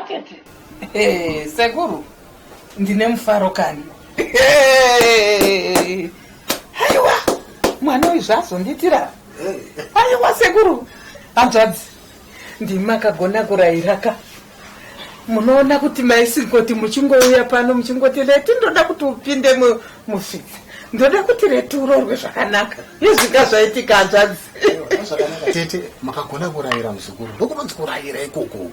makete. Seguru. Ndine mufaro kani. Haiwa. Mwana wizvazo nditira. Haiwa seguru. Hanzvadzi. Ndimakagona kurayiraka. Munoona kuti maisingoti muchingouya pano muchingoti leti ndoda kuti upinde mufitsi. Ndoda kuti leti urorwe zvakanaka. Izvika zvaitika hanzvadzi. Tete makagona kurayira muzukuru. Ndokunonzi kurayira ikoko.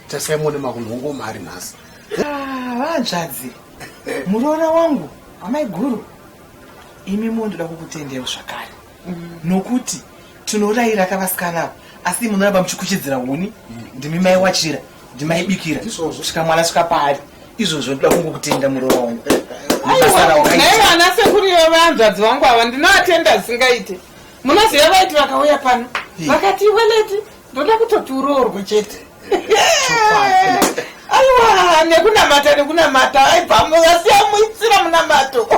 Tasaimone makunhongo mari nhasi. Hanzvadzi. Muroora wangu amai guru. Imi mundoda kukutendewo zvakare. Nokuti tinorayira kavasikana asi munoramba muchikuchidzira huni. Ndimi mai wachira. Ndimaibikira svika mwana svika paari izvozvo ndoda kungokutenda muroora wangu. Aiwa ana sekuru yevanzvadzi vangu ava ndinovatenda zvisingaite. Munoziva vaiti vakauya pano vakati weleti ndoda kutoti uroorwe chete. Aiwa nekunamata aibva vasiya muitsira munamato.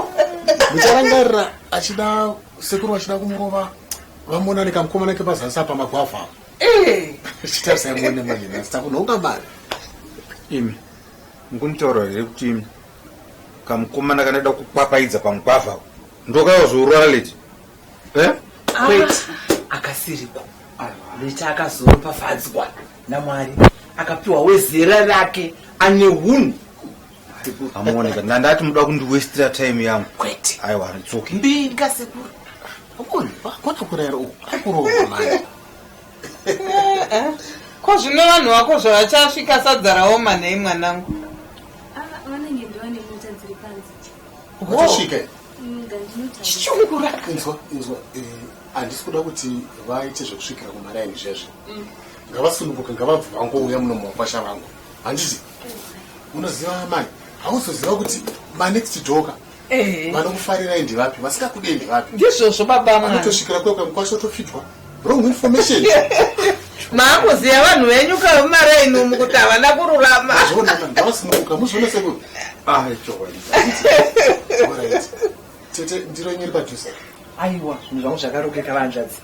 Mucharangarira achida sekuru achida kumurova vamona nekamukomana kepazasi apa magwavha. Chitarisa mwene manje sitakunhonga mari. Imi ngunitaura here kuti kamukomana kanoda kukwapaidza pamugwavha ndokayozorora leti. Wait, akasiriko. Leti akazoropafadzwa naMwari akapiwa wezera rake ane hunhu. Amuoneka ndandati muda kundiwestira time yangu. Kwete. Aiwa ritsoke. Mbinga sekuru. Ukoni kona kurayira akuroorwa manje. Ko zvino vanhu vako zvavachasvika sadzarawo manhei mwanangu. Vanenge ndivane mota dziri panze. Uchasvika Chichungura. Inzwa handisi kuda kuti vaite zvekusvikira kumaraini zvezvo. Ngavasununguka ngavabva vangouya muno mumakwasha vangu. Handiti unoziva Amai hauzoziva kuti manext joka vanokufarira ndivapi vasikakudei ndivapi. Ndizvozvo baba mwana. Vanotosvikira kwekwe mukwasha otofitwa. Wrong information. Maakuziya vanhu venyu kavamaraini umu kuti havana kururama. Zvonaka ndavasununguka muzvona sekuru. Chokwadi. Tete ndiro nyiri padhusa. Aiwa zvinhu zvangu zvakarongeka vanzvadzi.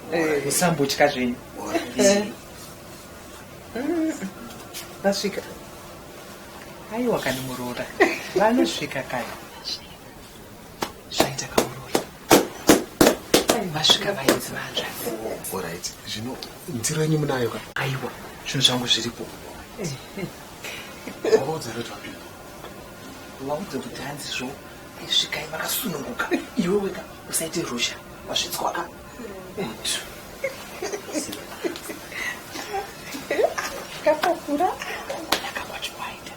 Musambotya zvenyu. Vasvika. Aiwa kani muroora. Vanosvika kani. Zvaita kamuroora. Vasvika vaenzi vanzvadzi. Alright. Zvino ndiro yenyu munayo ka? Aiwa zvinhu zvangu zviripo. Waudza reti wapi? Waudza kuti hanzizvo svikai vakasununguka. Iwe wega usaite rusha. Wasvitswaka. Kakakura. Yakabachwaita.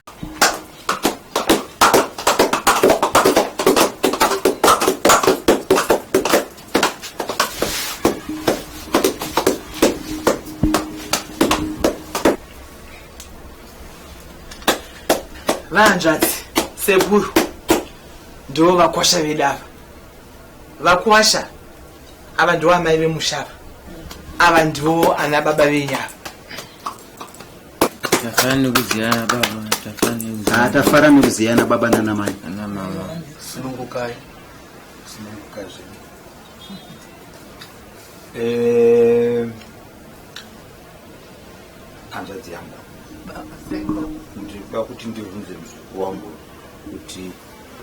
Vanzvadzi sekuru ndo vakwasha vedu ava. Vakwasha ava ndo amai vemushava. Ava ndo ana baba venyu ava. Tafara nokuziyana baba nana mai. Sunungukai. Hanzvadzi yangu. Ndinoda kuti ndibvunze muzukuru wangu kuti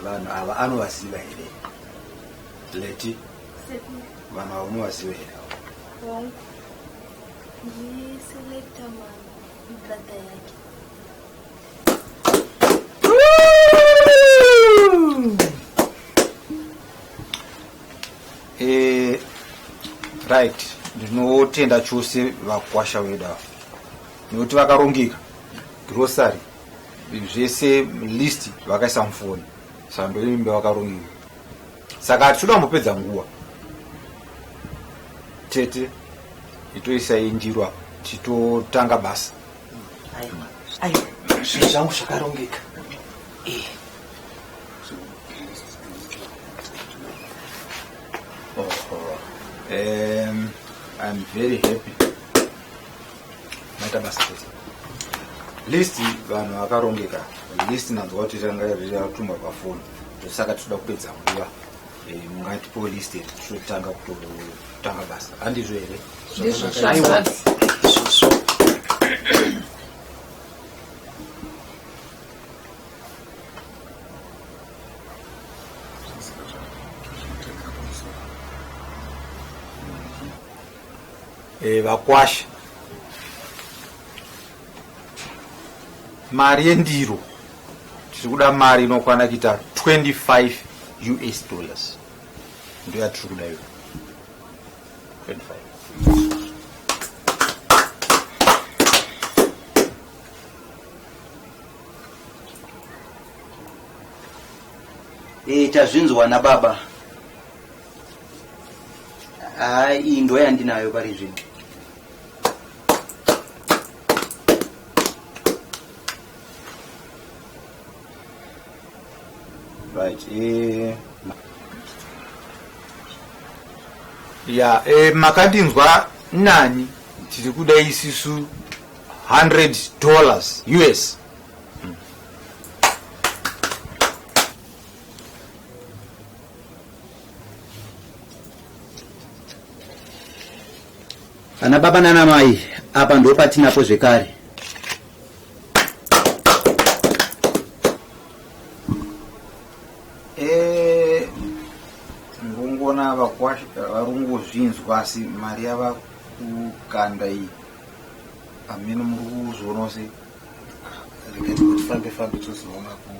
vanhu ava anovaziva here? Leti vanhu ava unovaziva here? Wangu ndiselekta mwana brada yake. Right, ndinotenda chose vakwasha vedu ava nekuti vakarongeka. Grocery zvese list vakaisa mufoni sandoimbe vakarongeka. Saka hatitoda kumbopedza nguva. Tete itoisai njiro apa titotanga basa. Aiwa zvinhu zvangu zvakarongeka. I'm very happy. Maita basa tete. List vanhu vakarongeka. List nanzwa kuti tanga pafoni. Saka tinoda kupedza nguva. Mungatipo list totanga kutotanga basa. Handizvo here? Ndizvo. vakwasha mari yendiro tiri kuda mari inokwana kuita 25 US dollars ndio yatiri kuda iyo 25. Tazvinzwa na baba. Iyi ndo yandinayo pari zvino. Right. Makandinzwa nani tiri kuda isisu $100 US. Ana baba nana mai, apa ndo patinapo zvekare. Ngongona vakwasha varungozvinzwa asi mari yava kukanda iyi. Ameno muri kuzviona se reketi kuti fambe toziona ku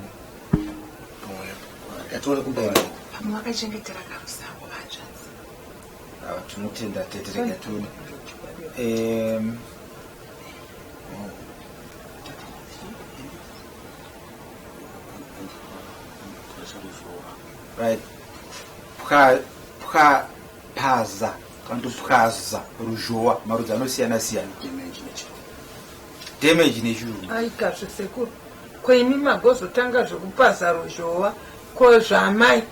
yatore kudai pamwe vakachengetera karusango vatsvanzi. Tinotenda tete rekatoni. Right. Paza kanto phaza ruzhowa marudzi anosiyana siyana. Damage nechirungu. Aikazve sekuru kweimi magozotanga zvekupaza ruzhowa ko zvamai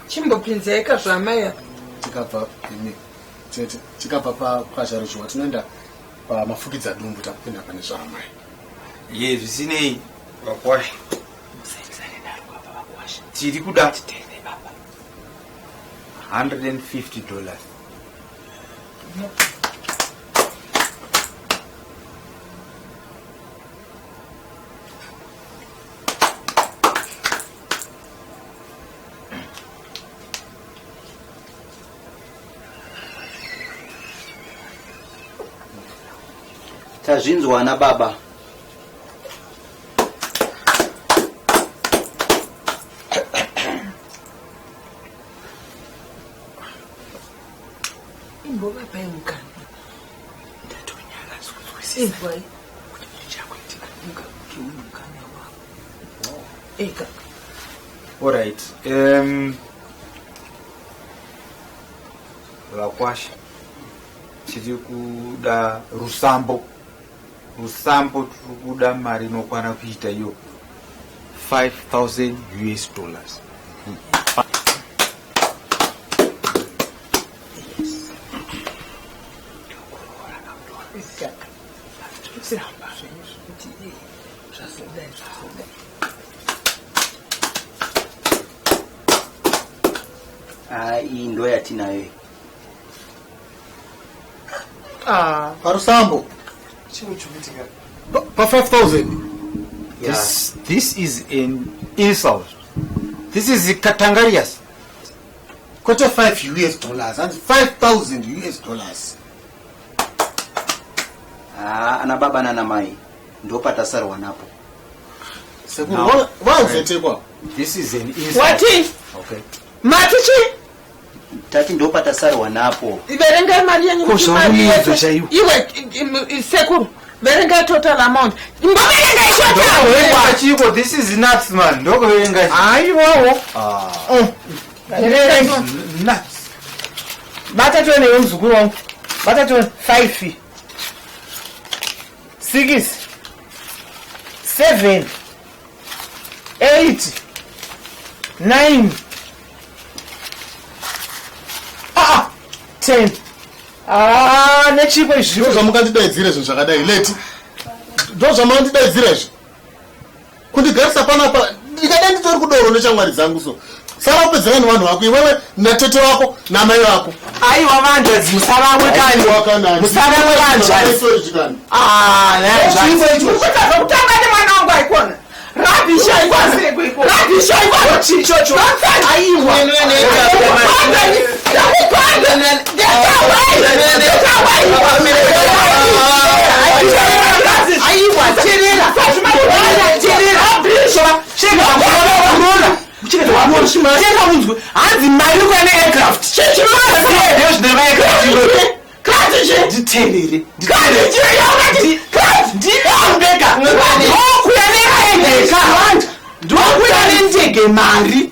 chimbopinzaika zvamai tikabva tete tikabva pakwasha ruzhowa tinoenda pamafukidza dumbu takupinda pane zvamai Zvisinei vakwasha tiri kuda $150. Tazvinzwa na baba. imbova paimukana Ndatonyala zvikuzwisisa izwai kuti chichakuitika ngeumukana wako. eka Alright. Vakwasha tiri kuda rusambo tiri kuda mari inokwana kuita iyo $5,000 US. Iyi ndo yatinayo. parusambo Chimwe chokuitika pa 5,000 This is an insult. This is Katangarias. kwete $5 and $5,000. Ana baba nana mai ndo patasarwa napo. sekuru wanzetekwa This is an insult. wati Okay. matichi Tati ndo patasarwa napo. verengai mari yenyu kuti mari Kuzvaunidzo yese chaiwo. iwe sekuru verengai total amount imboverengai total Chiko, this is nuts, man. Ndoko verenga. aiwowo verengai Nuts. batatione umzukuru wangu batatione 5 6 7 8 9 10 nechipo ndo izviro zvamukandidaidzira izvo zvakadai leti ndo zvamakandidaidzira izvo kundigarisa panapa ndikadai nditori kudoro neshamwari dzangu so sara upedzera nevanhu vako iwewe natete wako namai vako aiwa vanjadzi musavamwe kani musavamwe vanjadzi kutanga nemwana wangu aikona rabisha ikwazirekwachichocho aiwa hanzi mari kuenda aircraft nditerere ndokuya nendege mari